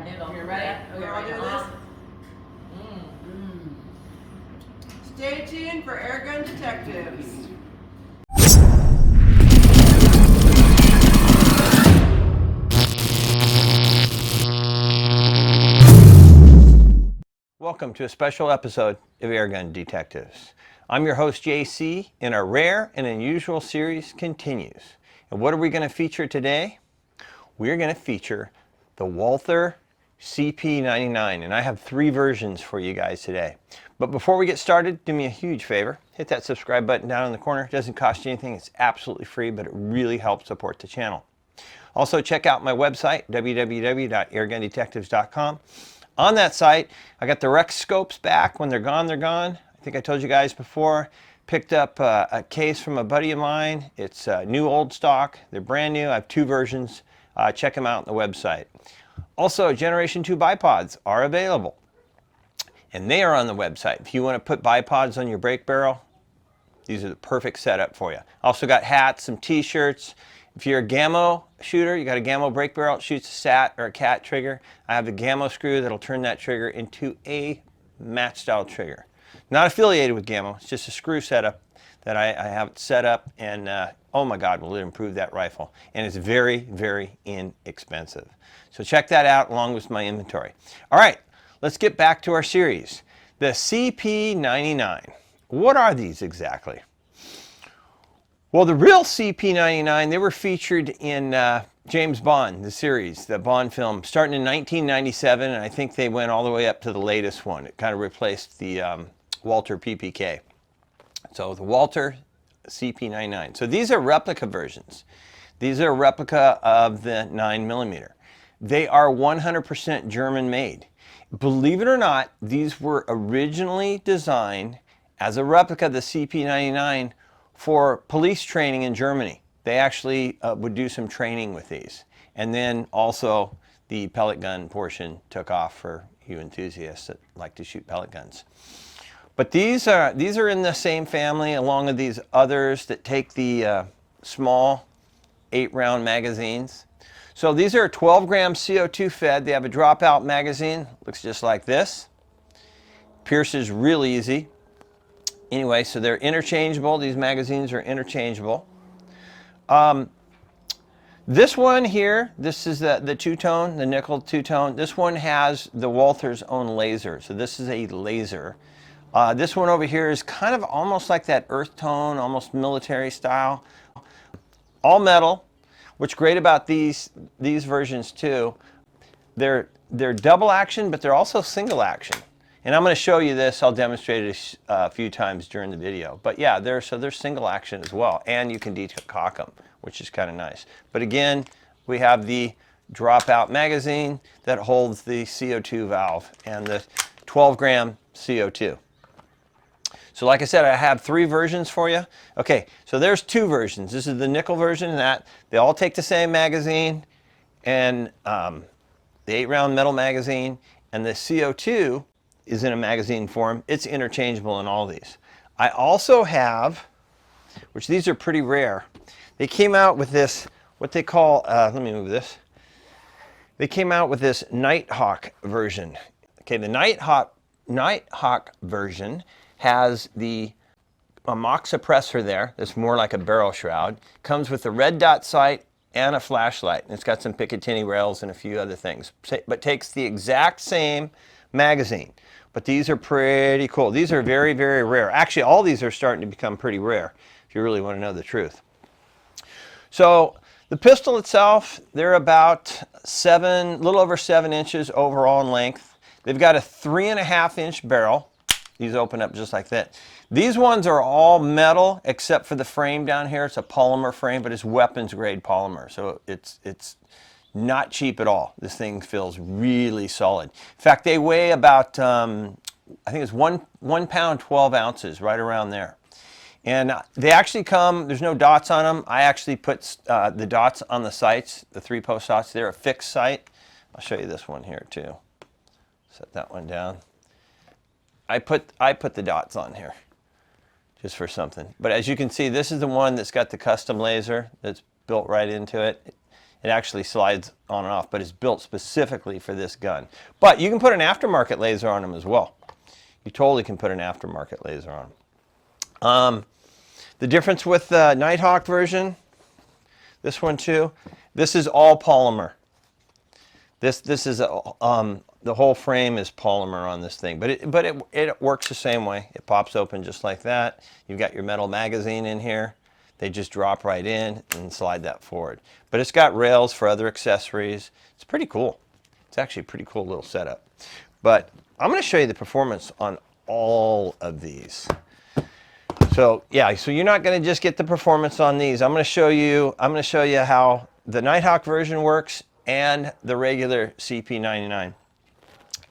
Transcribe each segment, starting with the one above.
You ready? We're all doing this? Stay tuned for Airgun Detectives. Welcome to a special episode of Airgun Detectives. I'm your host JC, and our rare and unusual series continues. And what are we going to feature today? We're going to feature the Walther CP99, and I have 3 versions for you guys today. But before we get started, do me a huge favor. Hit that subscribe button down in the corner. It doesn't cost you anything. It's absolutely free, but it really helps support the channel. Also, check out my website, www.airgundetectives.com. On that site, I got the Rex scopes back. When they're gone, they're gone. I think I told you guys before. Picked up a case from a buddy of mine. It's new old stock. They're brand new. I have 2 versions. Check them out on the website. Also, Generation 2 bipods are available, and they are on the website. If you want to put bipods on your brake barrel, these are the perfect setup for you. Also got hats, some t-shirts. If you're a Gammo shooter, you got a Gammo brake barrel, it shoots a SAT or a CAT trigger. I have the Gammo screw that'll turn that trigger into a match style trigger. Not affiliated with Gammo, it's just a screw setup that I have it set up, and oh my God, will it improve that rifle. And it's very, very inexpensive. So check that out along with my inventory. All right, let's get back to our series. The CP99. What are these exactly? Well, the real CP99, they were featured in James Bond, the series, the Bond film, starting in 1997, and I think they went all the way up to the latest one. It kind of replaced the Walther PPK. So the Walther CP99. So these are replica versions. These are a replica of the 9mm. They are 100% German made. Believe it or not, these were originally designed as a replica of the CP99 for police training in Germany. They actually would do some training with these. And then also the pellet gun portion took off for you enthusiasts that like to shoot pellet guns. But these are in the same family along with these others that take the small 8-round magazines. So these are 12-gram CO2 fed. They have a dropout magazine. Looks just like this. Pierces real easy. Anyway, so they're interchangeable. These magazines are interchangeable. This one here, this is the two-tone, the nickel two-tone. This one has the Walther's own laser. So this is a laser. This one over here is kind of almost like that earth tone, almost military style. All metal. What's great about these versions too, they're double action, but they're also single action. And I'm going to show you this. I'll demonstrate it a few times during the video. But yeah, they're single action as well, and you can decock them, which is kind of nice. But again, we have the dropout magazine that holds the CO2 valve and the 12-gram CO2. So like I said, I have 3 versions for you. Okay, so there's 2 versions. This is the nickel version, and that they all take the same magazine, and the 8-round metal magazine, and the CO2 is in a magazine form. It's interchangeable in all these. I also have, which these are pretty rare, they came out with this, what they call, let me move this. They came out with this NightHawk version. Okay, the NightHawk version has a mock suppressor there that's more like a barrel shroud. Comes with a red dot sight and a flashlight. And it's got some Picatinny rails and a few other things, but takes the exact same magazine. But these are pretty cool. These are very, very rare. Actually, all these are starting to become pretty rare, if you really want to know the truth. So the pistol itself, they're about a little over 7 inches overall in length. They've got a 3.5-inch barrel. These open up just like that. These ones are all metal except for the frame down here. It's a polymer frame, but it's weapons grade polymer. So it's not cheap at all. This thing feels really solid. In fact, they weigh about, I think it's 1 pound, 12 ounces, right around there. And they actually come, there's no dots on them. I actually put the dots on the sights, the 3-post dots. They're a fixed sight. I'll show you this one here too. Set that one down. I put the dots on here just for something. But as you can see, this is the one that's got the custom laser that's built right into it. It actually slides on and off, but it's built specifically for this gun. But you can put an aftermarket laser on them as well. You totally can put an aftermarket laser on them. The difference with the NightHawk version, this one too, this is all polymer. This is the whole frame is polymer on this thing, but it works the same way. It pops open just like that. You've got your metal magazine in here. They just drop right in and slide that forward. But it's got rails for other accessories. It's pretty cool. It's actually a pretty cool little setup. But I'm going to show you the performance on all of these. So yeah, so you're not going to just get the performance on these. I'm going to show you how the NightHawk version works and the regular CP99.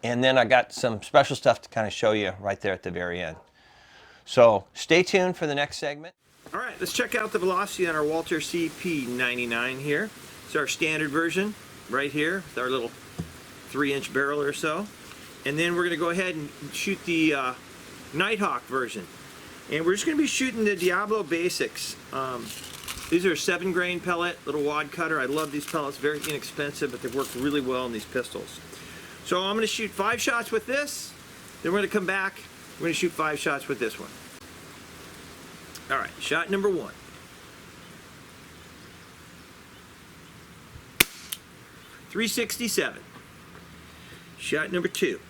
And then I got some special stuff to kind of show you right there at the very end. So stay tuned for the next segment. All right, let's check out the velocity on our Walther CP99 here. It's our standard version right here with our little 3-inch barrel or so. And then we're going to go ahead and shoot the NightHawk version. And we're just going to be shooting the Diablo Basics. These are 7-grain pellet, little wad cutter. I love these pellets, very inexpensive, but they work really well in these pistols. So I'm going to shoot 5 shots with this, then we're going to come back, we're going to shoot 5 shots with this one. All right, shot number 1. .367. Shot number 2.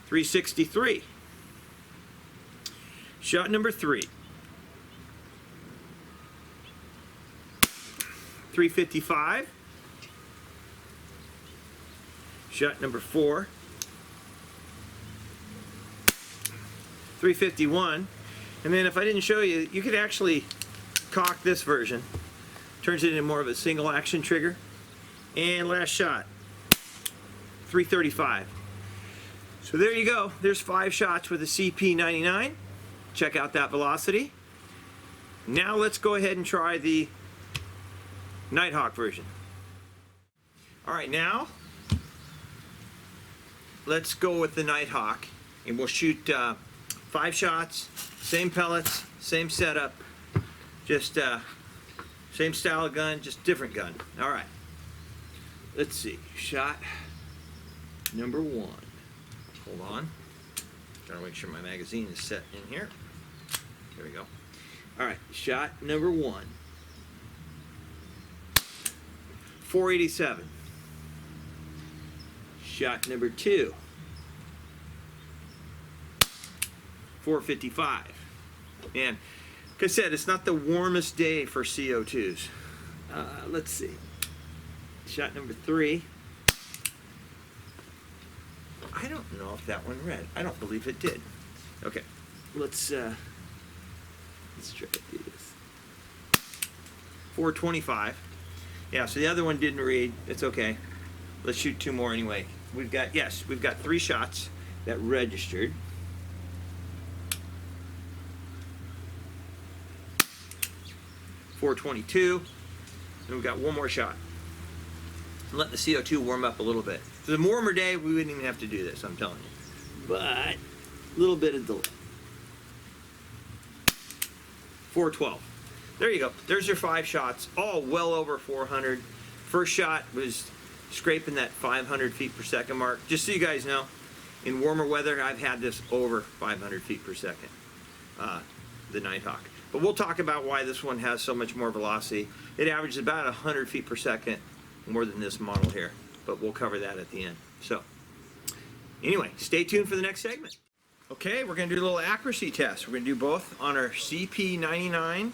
.363. Shot number 3. .355. Shot number 4. .351. And then if I didn't show you, you could actually cock this version. Turns it into more of a single action trigger. And last shot. .335. So there you go. There's 5 shots with a CP99. Check out that velocity. Now let's go ahead and try the NightHawk version. All right, now let's go with the NightHawk, and we'll shoot 5 shots, same pellets, same setup, just same style of gun, just different gun. All right, let's see. Shot number 1. Hold on. Trying to make sure my magazine is set in here. There we go. All right, shot number 1. .487. Shot number 2. .455. And like I said, it's not the warmest day for CO2s. Let's see. Shot number 3. I don't know if that one read. I don't believe it did. Okay, let's try to do this. .425. Yeah, so the other one didn't read. It's okay. Let's shoot 2 more anyway. We've got 3 shots that registered. .422. And we've got 1 more shot. Let the CO2 warm up a little bit. If it was a warmer day, we wouldn't even have to do this, I'm telling you. But a little bit of delay. .412. There you go. There's your 5 shots, all well over 400. First shot was scraping that 500 feet per second mark. Just so you guys know, in warmer weather, I've had this over 500 feet per second, the NightHawk. But we'll talk about why this one has so much more velocity. It averages about 100 feet per second more than this model here, but we'll cover that at the end. So anyway, stay tuned for the next segment. Okay, we're going to do a little accuracy test. We're going to do both on our CP99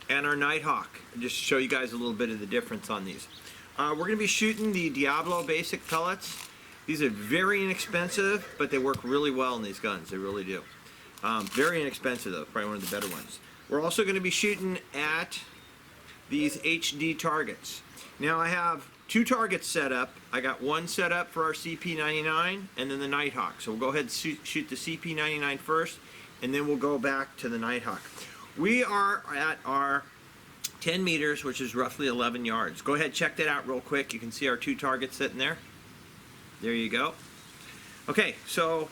and our NightHawk, just to show you guys a little bit of the difference on these. We're going to be shooting the Diablo Basic pellets. These are very inexpensive, but they work really well in these guns. They really do. Very inexpensive though, probably one of the better ones. We're also going to be shooting at these HD targets. Now I have 2 targets set up. I got 1 set up for our CP99 and then the NightHawk. So we'll go ahead and shoot the CP99 first, and then we'll go back to the NightHawk. We are at our 10 meters, which is roughly 11 yards. Go ahead, check that out real quick. You can see our 2 targets sitting there. There you go. Okay, so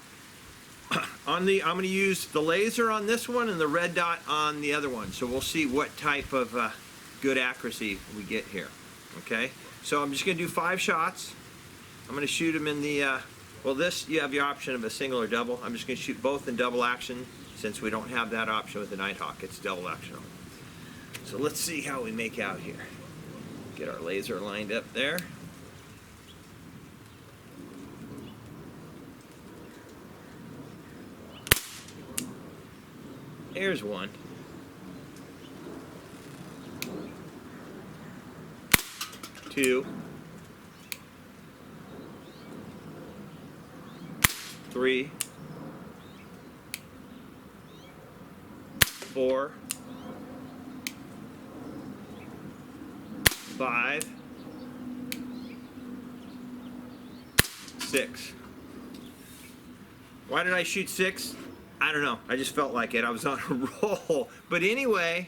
I'm going to use the laser on this one and the red dot on the other one. So we'll see what type of good accuracy we get here. Okay, so I'm just going to do 5 shots. I'm going to shoot them in the, well, this, you have your option of a single or double. I'm just going to shoot both in double action since we don't have that option with the NightHawk. It's double action. So let's see how we make out here. Get our laser lined up there. There's one. Two. 3. 4. 5. 6. Why did I shoot 6? I don't know. I just felt like it. I was on a roll. But anyway,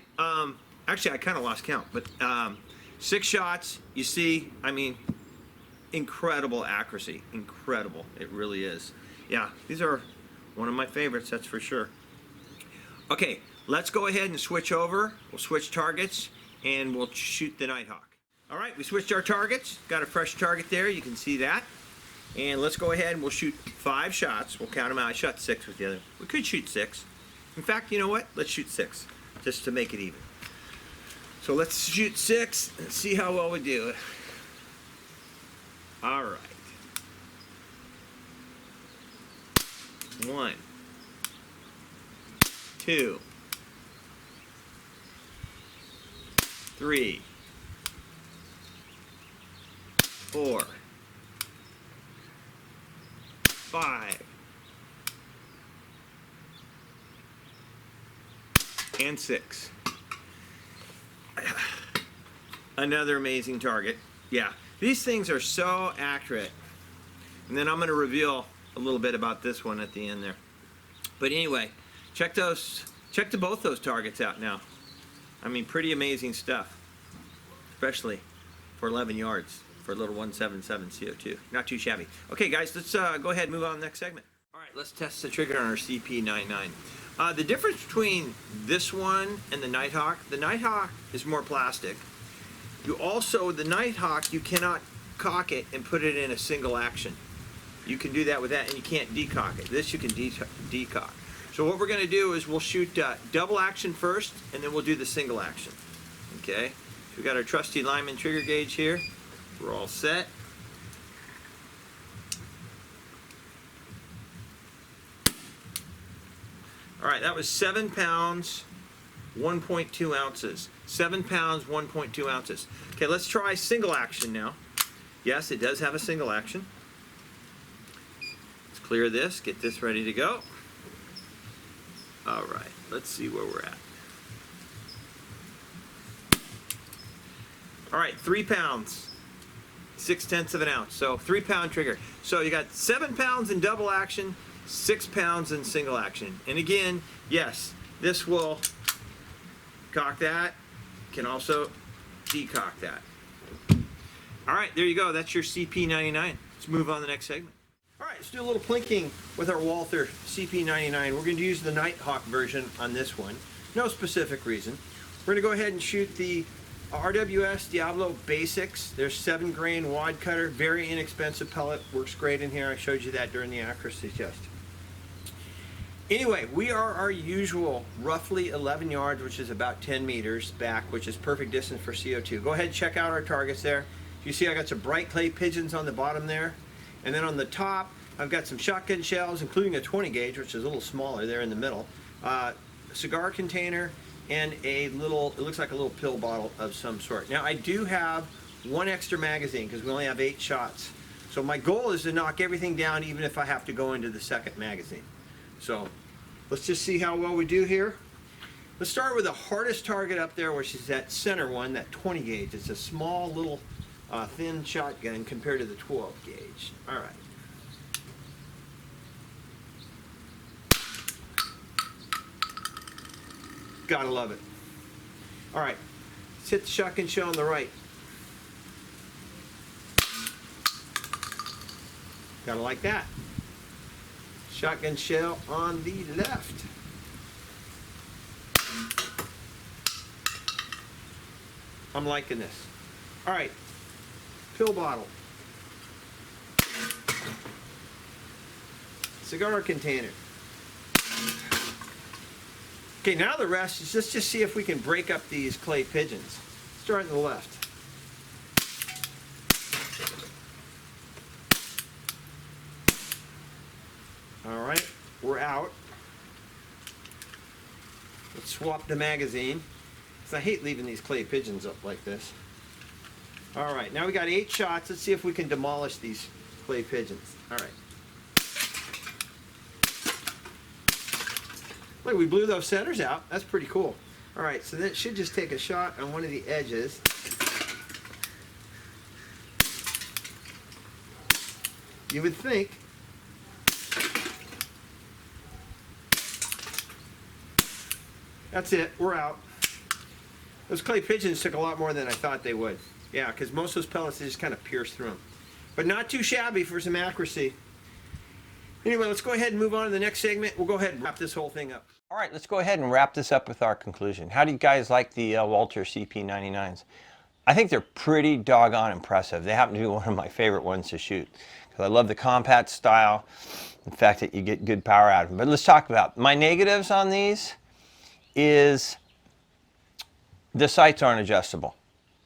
actually I kind of lost count. But 6 shots, you see, I mean, incredible accuracy. Incredible. It really is. Yeah, these are one of my favorites, that's for sure. Okay, let's go ahead and switch over. We'll switch targets and we'll shoot the NightHawk. All right, we switched our targets. Got a fresh target there. You can see that. And let's go ahead and we'll shoot 5 shots. We'll count them out. I shot 6 with the other. We could shoot 6. In fact, you know what? Let's shoot 6 just to make it even. So let's shoot 6 and see how well we do it. All right. 1, 2, 3, 4, 5, and 6. Another amazing target. Yeah, these things are so accurate. And then I'm going to reveal a little bit about this one at the end there. But anyway, check both those targets out now. I mean, pretty amazing stuff, especially for 11 yards for a little 177 CO2. Not too shabby. Okay, guys, let's go ahead and move on to the next segment. All right, let's test the trigger on our CP99. The difference between this one and the NightHawk is more plastic. The NightHawk, you cannot cock it and put it in a single action. You can do that with that, and you can't decock it. This you can decock. So what we're going to do is we'll shoot double action first, and then we'll do the single action. Okay? So we've got our trusty Lyman trigger gauge here. We're all set. All right, that was 7 pounds, 1.2 ounces. 7 pounds, 1.2 ounces. Okay, let's try single action now. Yes, it does have a single action. Let's clear this, get this ready to go. All right, let's see where we're at. All right, 3 pounds, 0.6 of an ounce. So 3 pound trigger. So you got 7 pounds in double action, 6 pounds in single action. And again, yes, this will cock that, can also decock that. All right, there you go. That's your CP99. Let's move on to the next segment. All right, let's do a little plinking with our Walther CP99. We're going to use the NightHawk version on this one. No specific reason. We're going to go ahead and shoot the RWS Diablo Basics. There's 7 grain wad cutter, very inexpensive pellet. Works great in here. I showed you that during the accuracy test. Anyway, we are our usual roughly 11 yards, which is about 10 meters back, which is perfect distance for CO2. Go ahead and check out our targets there. You see I got some bright clay pigeons on the bottom there. And then on the top, I've got some shotgun shells, including a 20 gauge, which is a little smaller there in the middle. A cigar container, and a little, it looks like a little pill bottle of some sort. Now I do have 1 extra magazine because we only have 8 shots. So my goal is to knock everything down even if I have to go into the second magazine. So let's just see how well we do here. Let's start with the hardest target up there, which is that center one, that 20 gauge. It's a small little thin shotgun compared to the 12 gauge. All right. Gotta love it. All right, let's hit the shotgun shell on the right. Gotta like that. Shotgun shell on the left. I'm liking this. All right, pill bottle. Cigar container. Okay, now the rest is let's just see if we can break up these clay pigeons. Start on the left. All right, we're out. Let's swap the magazine. I hate leaving these clay pigeons up like this. All right, now we got 8 shots. Let's see if we can demolish these clay pigeons. All right. Look, we blew those centers out. That's pretty cool. All right, so then it should just take a shot on one of the edges. You would think. That's it, we're out. Those clay pigeons took a lot more than I thought they would. Yeah, because most of those pellets, they just kind of pierce through them. But not too shabby for some accuracy. Anyway, let's go ahead and move on to the next segment. We'll go ahead and wrap this whole thing up. All right, let's go ahead and wrap this up with our conclusion. How do you guys like the Walther CP99s? I think they're pretty doggone impressive. They happen to be one of my favorite ones to shoot because I love the compact style, the fact that you get good power out of them. But let's talk about my negatives on these is the sights aren't adjustable.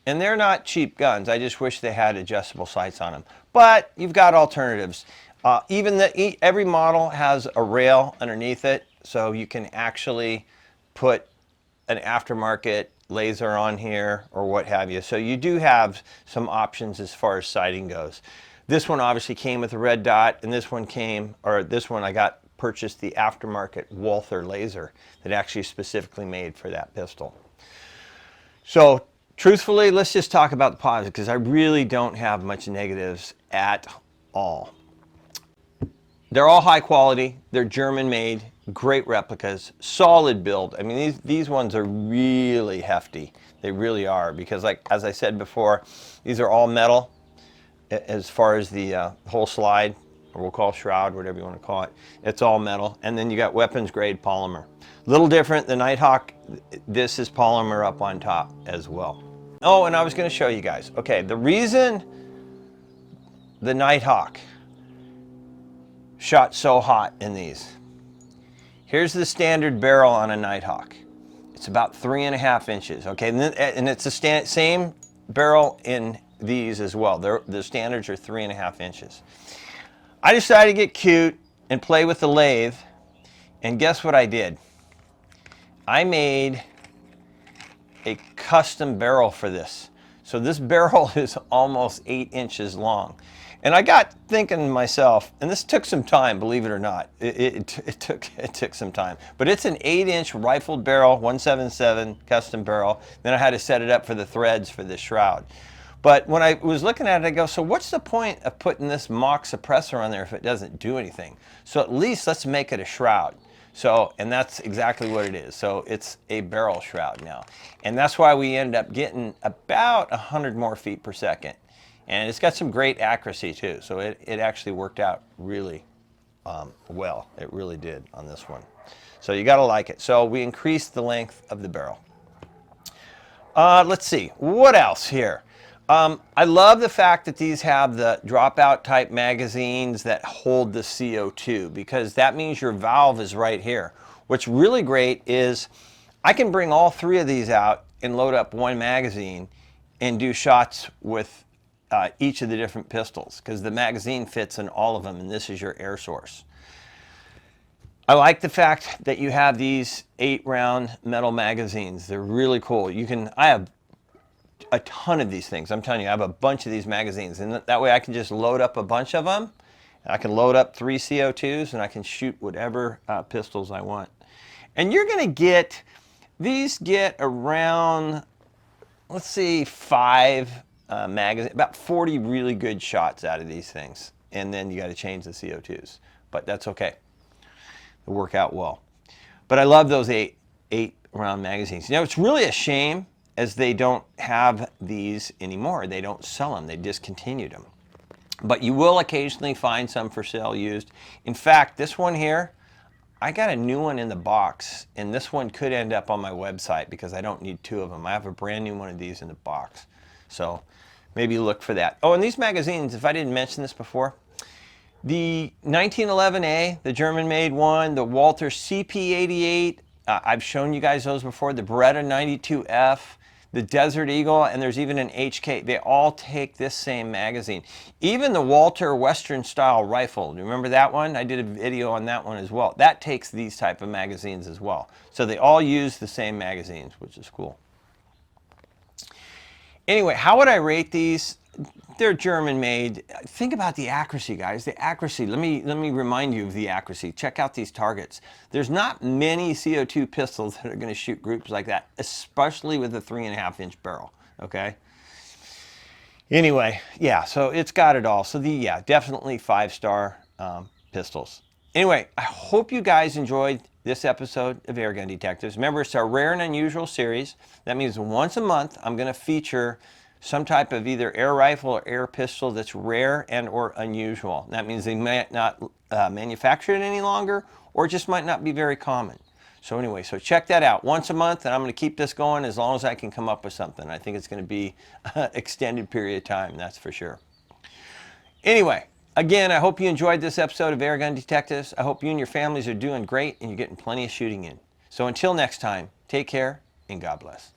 And they're not cheap guns. I just wish they had adjustable sights on them. But you've got alternatives. Every model has a rail underneath it, so you can actually put an aftermarket laser on here or what have you. So you do have some options as far as sighting goes. This one obviously came with a red dot, and this one I purchased the aftermarket Walther laser that actually is specifically made for that pistol. So truthfully, let's just talk about the positives because I really don't have much negatives at all. They're all high quality. They're German made, great replicas, solid build. I mean, these ones are really hefty. They really are because, like as I said before, these are all metal as far as the whole slide, or we'll call shroud, whatever you want to call it. It's all metal. And then you got weapons grade polymer. Little different, the NightHawk, this is polymer up on top as well. Oh, and I was going to show you guys. Okay, the reason the NightHawk shot so hot in these. Here's the standard barrel on a NightHawk. It's about 3.5 inches, okay? And it's the same barrel in these as well. The standards are 3.5 inches. I decided to get cute and play with the lathe, and guess what I did? I made a custom barrel for this. So this barrel is almost 8 inches long. And I got thinking to myself, and this took some time, believe it or not. It took some time. But it's an 8-inch rifled barrel, 177 custom barrel. Then I had to set it up for the threads for the shroud. But when I was looking at it, I go, so what's the point of putting this mock suppressor on there if it doesn't do anything? So at least let's make it a shroud. So, and that's exactly what it is. So it's a barrel shroud now. And that's why we ended up getting about 100 more feet per second. And it's got some great accuracy too. So it actually worked out really well. It really did on this one. So you gotta like it. So we increased the length of the barrel. Let's see, what else here? I love the fact that these have the dropout type magazines that hold the CO2 because that means your valve is right here. What's really great is I can bring all 3 of these out and load up one magazine and do shots with each of the different pistols because the magazine fits in all of them, and this is your air source. I like the fact that you have these 8-round metal magazines. They're really cool. I have a ton of these things. I'm telling you, I have a bunch of these magazines, and that way I can just load up a bunch of them. I can load up 3 CO2s, and I can shoot whatever pistols I want. And you're going to get, these get around, let's see, 5 magazines, about 40 really good shots out of these things. And then you got to change the CO2s, but that's okay. It'll work out well. But I love those 8-round magazines. You know, it's really a shame as they don't have these anymore. They don't sell them. They discontinued them. but you will occasionally find some for sale used. In fact, this one here, I got a new one in the box, and this one could end up on my website because I don't need two of them. I have a brand new one of these in the box. So maybe look for that. Oh, and these magazines, if I didn't mention this before, the 1911A, the German-made one, the Walther CP99, I've shown you guys those before, the Beretta 92F, the Desert Eagle, and there's even an HK. They all take this same magazine. Even the Walther Western style rifle, do you remember that one? I did a video on that one as well. That takes these type of magazines as well. So they all use the same magazines, which is cool. Anyway, how would I rate these? They're German made. Think about the accuracy, guys. The accuracy. Let me remind you of the accuracy. Check out these targets. There's not many CO2 pistols that are going to shoot groups like that, especially with a 3.5-inch barrel. Okay. Anyway, yeah. So it's got it all. So definitely 5-star pistols. Anyway, I hope you guys enjoyed this episode of Airgun Detectives. Remember, it's our rare and unusual series. That means once a month I'm going to feature some type of either air rifle or air pistol that's rare and or unusual. That means they might not manufacture it any longer, or just might not be very common. So anyway, so check that out once a month, and I'm going to keep this going as long as I can come up with something. I think it's going to be an extended period of time, that's for sure. Anyway, again, I hope you enjoyed this episode of Airgun Detectives. I hope you and your families are doing great and you're getting plenty of shooting in. So until next time, take care and God bless.